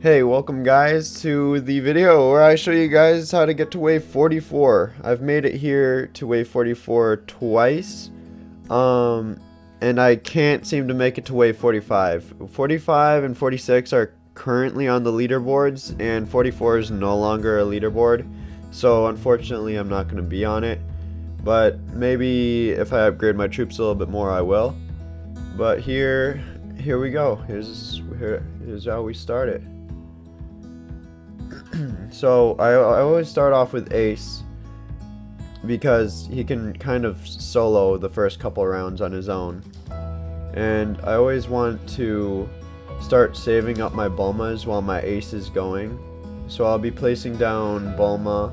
Hey, welcome guys to the video where I show you guys how to get to wave 44. I've made it here to wave 44 twice, and I can't seem to make it to wave 45. 45 and 46 are currently on the leaderboards, and 44 is no longer a leaderboard, so unfortunately I'm not going to be on it, but maybe if I upgrade my troops a little bit more I will. But here we go. Here's how we start it. So I always start off with Ace because he can kind of solo the first couple rounds on his own, and I always want to start saving up my Bulmas while my Ace is going. So I'll be placing down Bulma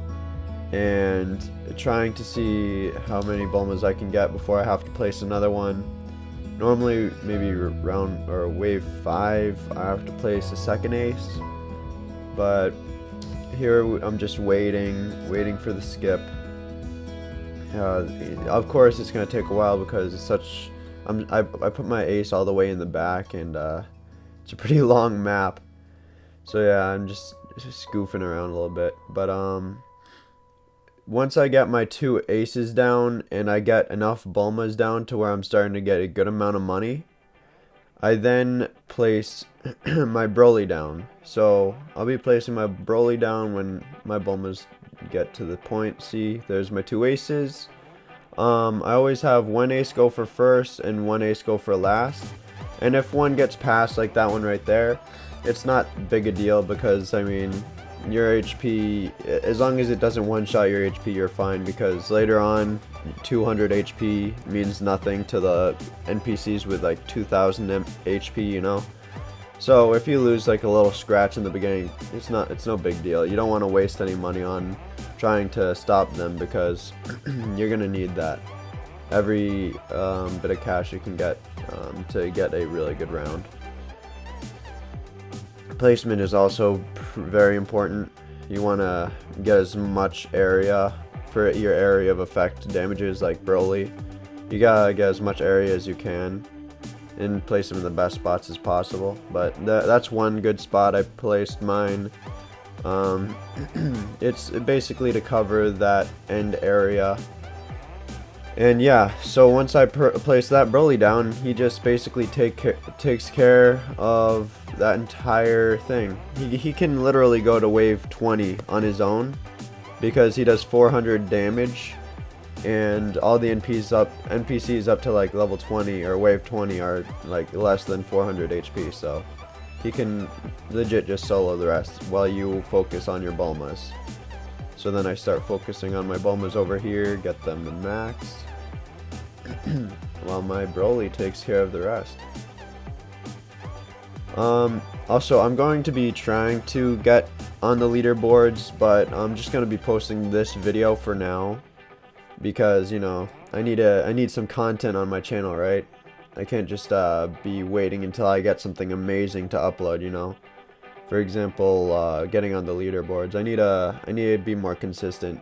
and trying to see how many Bulmas I can get before I have to place another one. Normally maybe round or wave 5 I have to place a second Ace, but here I'm just waiting for the skip. Of course it's gonna take a while because it's such I put my Ace all the way in the back, and it's a pretty long map, so yeah, I'm just goofing around a little bit. But once I get my 2 Aces down and I get enough Bulmas down to where I'm starting to get a good amount of money, I then place my Broly down. So I'll be placing my Broly down when my Bulmas get to the point. See, there's my 2 Aces. I always have 1 Ace go for first and 1 Ace go for last. And if one gets passed, like that one right there, it's not big a deal because, I mean, your HP, as long as it doesn't one-shot your HP, you're fine, because later on 200 HP means nothing to the NPCs with like 2000 HP, you know. So if you lose like a little scratch in the beginning, it's no big deal. You don't want to waste any money on trying to stop them, because you're gonna need that every bit of cash you can get to get a really good round. Placement is also very important. You want to get as much area for your area of effect damages, like Broly. You gotta get as much area as you can and place them in the best spots as possible. But that's one good spot I placed mine. It's basically to cover that end area. And yeah, so once I place that Broly down, he just basically takes care of that entire thing. He can literally go to wave 20 on his own because he does 400 damage, and all the NPCs up to like level 20 or wave 20 are like less than 400 HP, so he can legit just solo the rest while you focus on your Bulmas. So then I start focusing on my Bulmas over here, get them to max, while my Broly takes care of the rest. Also, I'm going to be trying to get on the leaderboards, but I'm just going to be posting this video for now because, you know, I need some content on my channel, right? I can't just be waiting until I get something amazing to upload, you know. For example, getting on the leaderboards. I need to be more consistent,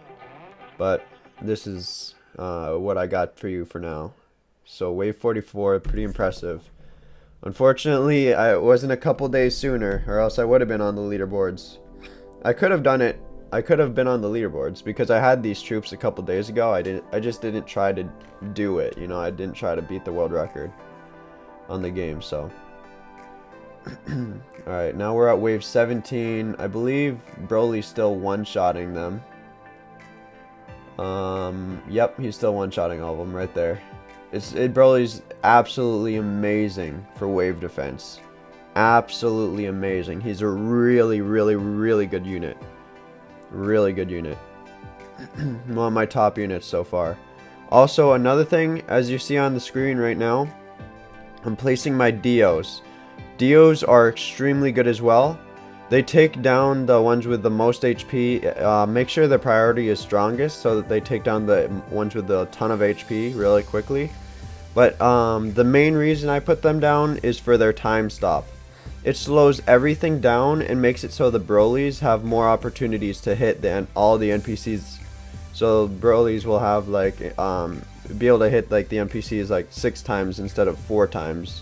but this is what I got for you for now. So wave 44, pretty impressive. Unfortunately, it wasn't a couple days sooner, or else I would have been on the leaderboards. I could have done it. I could have been on the leaderboards because I had these troops a couple days ago. I just didn't try to do it. You know, I didn't try to beat the world record on the game. So, all right, now we're at wave 17. I believe Broly's still one-shotting them. Yep, he's still one-shotting all of them right there. Broly's absolutely amazing for wave defense. Absolutely amazing. He's a really good unit. Really good unit. One of my top units so far. Also, another thing, as you see on the screen right now, I'm placing my Dios. Dios are extremely good as well. They take down the ones with the most HP. Make sure the priority is strongest so that they take down the ones with a ton of HP really quickly. But the main reason I put them down is for their time stop. It slows everything down and makes it so the Brolys have more opportunities to hit all the NPCs. So Brolys will have like be able to hit like the NPCs like 6 times instead of 4 times.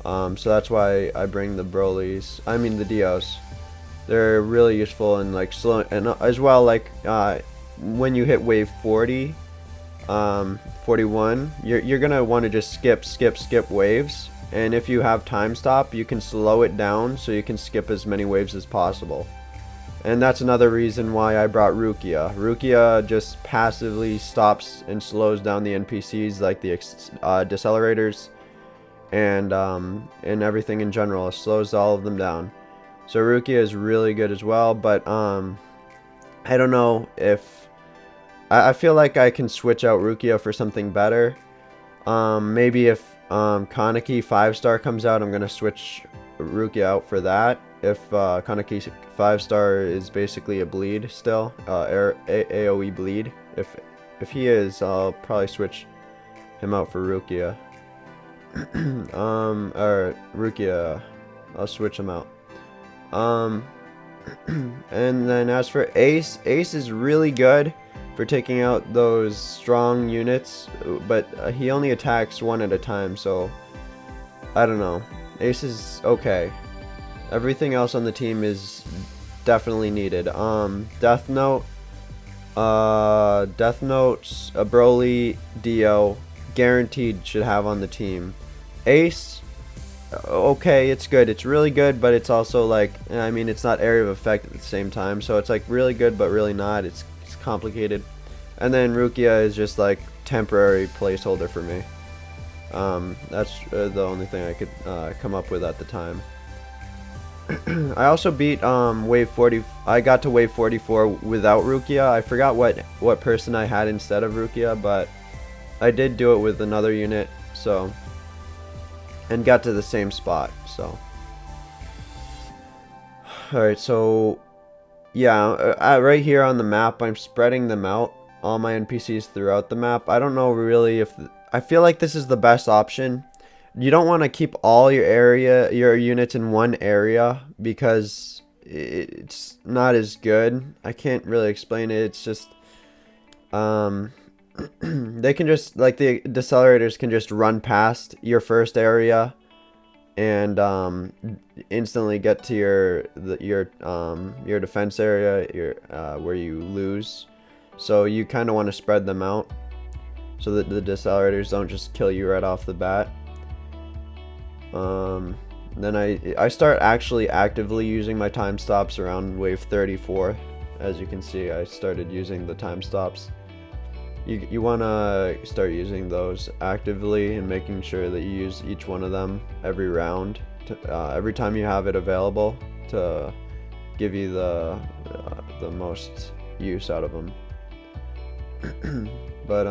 So that's why I bring the Brolys. I mean the Dios. They're really useful and like slow, and as well like when you hit wave 40, 41, you're gonna want to just skip waves. And if you have time stop, you can slow it down so you can skip as many waves as possible. And that's another reason why I brought Rukia. Rukia just passively stops and slows down the NPCs, like the decelerators and everything in general. It slows all of them down. So Rukia is really good as well, but I don't know if I feel like I can switch out Rukia for something better. Maybe if Kaneki 5-star comes out, I'm gonna switch Rukia out for that. If Kaneki 5-star is basically a bleed still, AoE bleed. If he is, I'll probably switch him out for Rukia. Or Rukia, I'll switch him out. And then as for Ace, Ace is really good for taking out those strong units, but he only attacks one at a time, so I don't know. Ace is okay. Everything else on the team is definitely needed. Death Note, a Broly, Dio, guaranteed should have on the team. Ace, okay, it's good. It's really good, but it's also like, I mean, it's not area of effect at the same time, so it's like really good, but really not. It's complicated. And then Rukia is just like temporary placeholder for me. That's the only thing I could come up with at the time. I also beat wave 40. I got to wave 44 without Rukia. I forgot what person I had instead of Rukia, but I did do it with another unit, so, and got to the same spot. So alright, so yeah, right here on the map I'm spreading them out, all my NPCs throughout the map. I don't know really if I feel like this is the best option. You don't want to keep all your units in one area, because it's not as good. I can't really explain it. It's just they can just, like, the decelerators can just run past your first area and instantly get to your defense area, where you lose. So you kind of want to spread them out so that the decelerators don't just kill you right off the bat. Then I start actually actively using my time stops around wave 34. As you can see, I started using the time stops. You want to start using those actively and making sure that you use each one of them every round, every time you have it available, to give you the most use out of them. But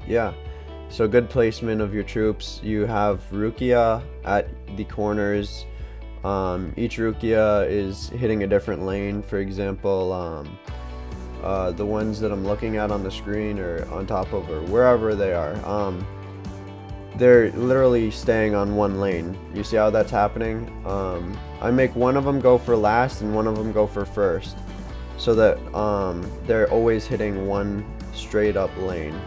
yeah, so good placement of your troops. You have Rukia at the corners. Each Rukia is hitting a different lane. For example, the ones that I'm looking at on the screen or on top of, or wherever they are, they're literally staying on one lane. You see how that's happening? I make one of them go for last and one of them go for first, so that they're always hitting one straight up lane.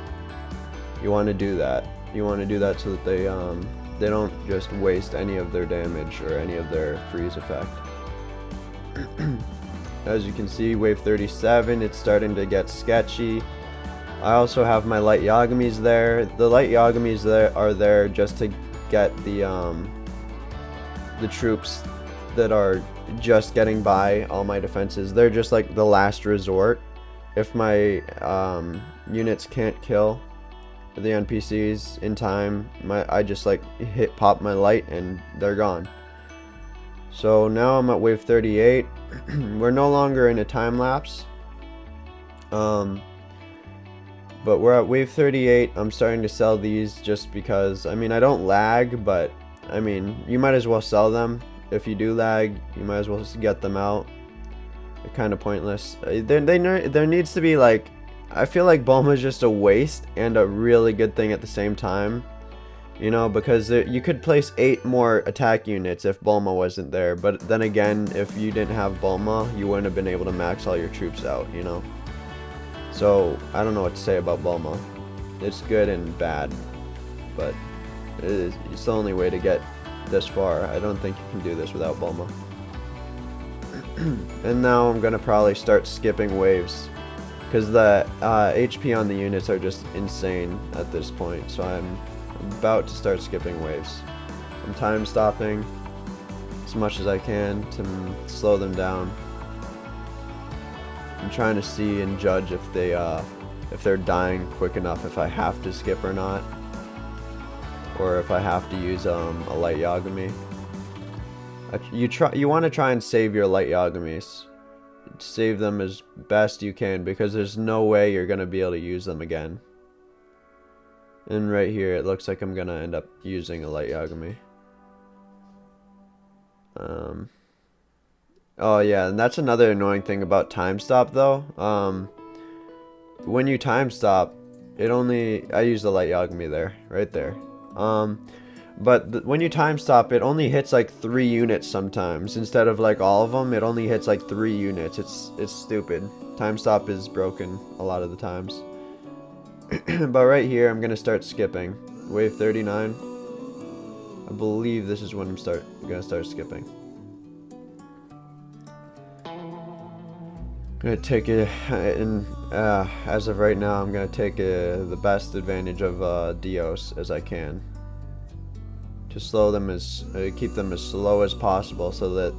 You want to do that. You want to do that so that they don't just waste any of their damage or any of their freeze effect. As you can see, wave 37, it's starting to get sketchy. I also have my light Yagamis there. The light Yagamis are there just to get the troops that are just getting by all my defenses. They're just like the last resort. If my units can't kill the NPCs in time, I just like pop my light and they're gone. So now I'm at wave 38. We're no longer in a time lapse, but we're at wave 38. I'm starting to sell these just because, I mean, I don't lag, but I mean, you might as well sell them. If you do lag, you might as well just get them out. They're kind of pointless. There needs to be, like, I feel like Bulma is just a waste and a really good thing at the same time. You know, because you could place 8 more attack units if Bulma wasn't there. But then again, if you didn't have Bulma, you wouldn't have been able to max all your troops out, you know. So, I don't know what to say about Bulma. It's good and bad. But, It's the only way to get this far. I don't think you can do this without Bulma. And now I'm gonna probably start skipping waves, because the HP on the units are just insane at this point. So I'm about to start skipping waves. I'm time stopping as much as I can to slow them down. I'm trying to see and judge if they're dying quick enough, if I have to skip or not, or if I have to use a light Yagami. You want to try and save your light Yagamis. Save them as best you can, because there's no way you're gonna be able to use them again. And right here, it looks like I'm gonna end up using a light Yagami. Oh yeah, and that's another annoying thing about time stop though. When you time stop, I use the light Yagami there, right there. But when you time stop, it only hits like 3 units sometimes. Instead of like all of them, it only hits like 3 units. It's stupid. Time stop is broken a lot of the times. But right here, I'm gonna start skipping. Wave 39. I believe this is when I'm gonna start skipping. I'm gonna take it, and as of right now, I'm gonna take the best advantage of Dios as I can. To slow them keep them as slow as possible, so that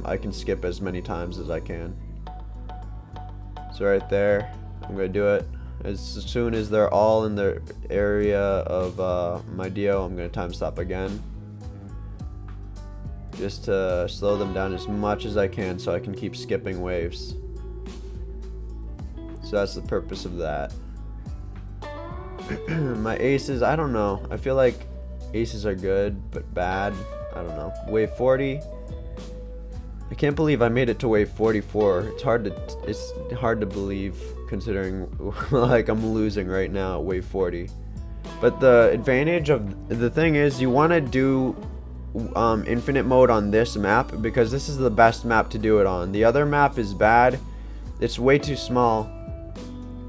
I can skip as many times as I can. So right there, I'm gonna do it. As soon as they're all in the area of my Dio, I'm gonna time stop again, just to slow them down as much as I can, so I can keep skipping waves. So that's the purpose of that. My aces, I don't know. I feel like aces are good, but bad. I don't know. Wave 40. I can't believe I made it to wave 44. It's hard to believe, considering like I'm losing right now at wave 40. But the thing is, you want to do infinite mode on this map, because this is the best map to do it on. The other map is bad. It's way too small.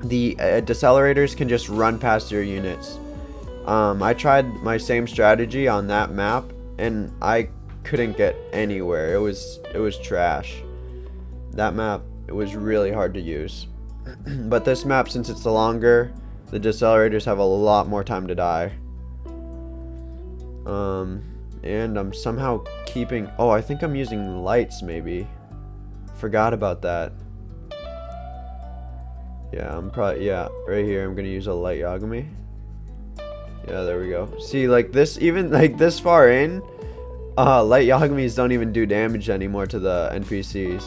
The decelerators can just run past your units. I tried my same strategy on that map, and I couldn't get anywhere. It was trash. That map, it was really hard to use. But this map, since it's longer, the decelerators have a lot more time to die. And I'm somehow keeping... Oh, I think I'm using lights, maybe. Forgot about that. Yeah, right here, I'm gonna use a light Yagami. Yeah, there we go. See, like this, even like this far in, light Yagamis don't even do damage anymore to the NPCs.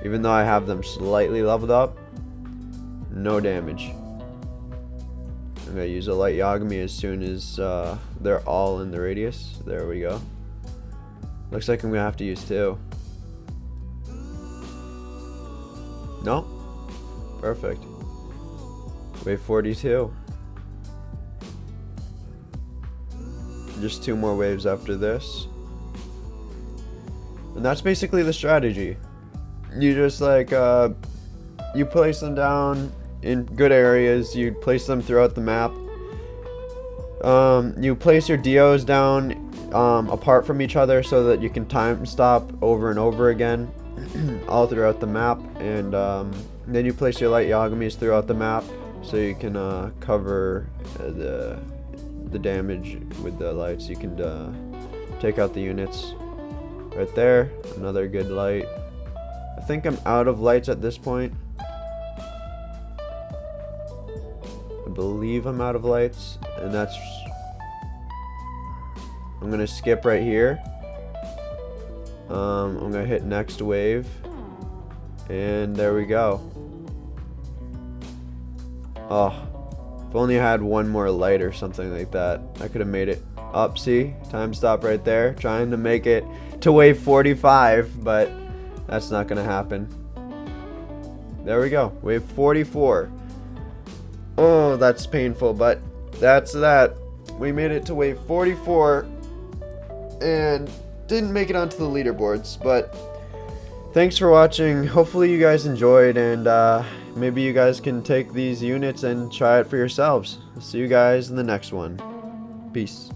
Even though I have them slightly leveled up, no damage. I'm gonna use a light Yagami as soon as they're all in the radius. There we go. Looks like I'm gonna have to use 2. No? Perfect. Wave 42. Just 2 more waves after this. And that's basically the strategy. You just like, you place them down in good areas. You place them throughout the map. You place your Dios down apart from each other, so that you can time stop over and over again all throughout the map. And then you place your light Yagamis throughout the map, so you can cover the damage with the lights. You can take out the units. Right there, another good light. I think I'm out of lights at this point. I believe I'm out of lights, and that's... I'm gonna skip right here. I'm gonna hit next wave, and there we go. Oh, if only I had one more light or something like that, I could have made it up. See, time stop right there, trying to make it to wave 45, but that's not gonna happen. There we go, wave 44. Oh, that's painful, but that's that. We made it to wave 44 and didn't make it onto the leaderboards, but thanks for watching. Hopefully you guys enjoyed, and maybe you guys can take these units and try it for yourselves. See you guys in the next one. Peace.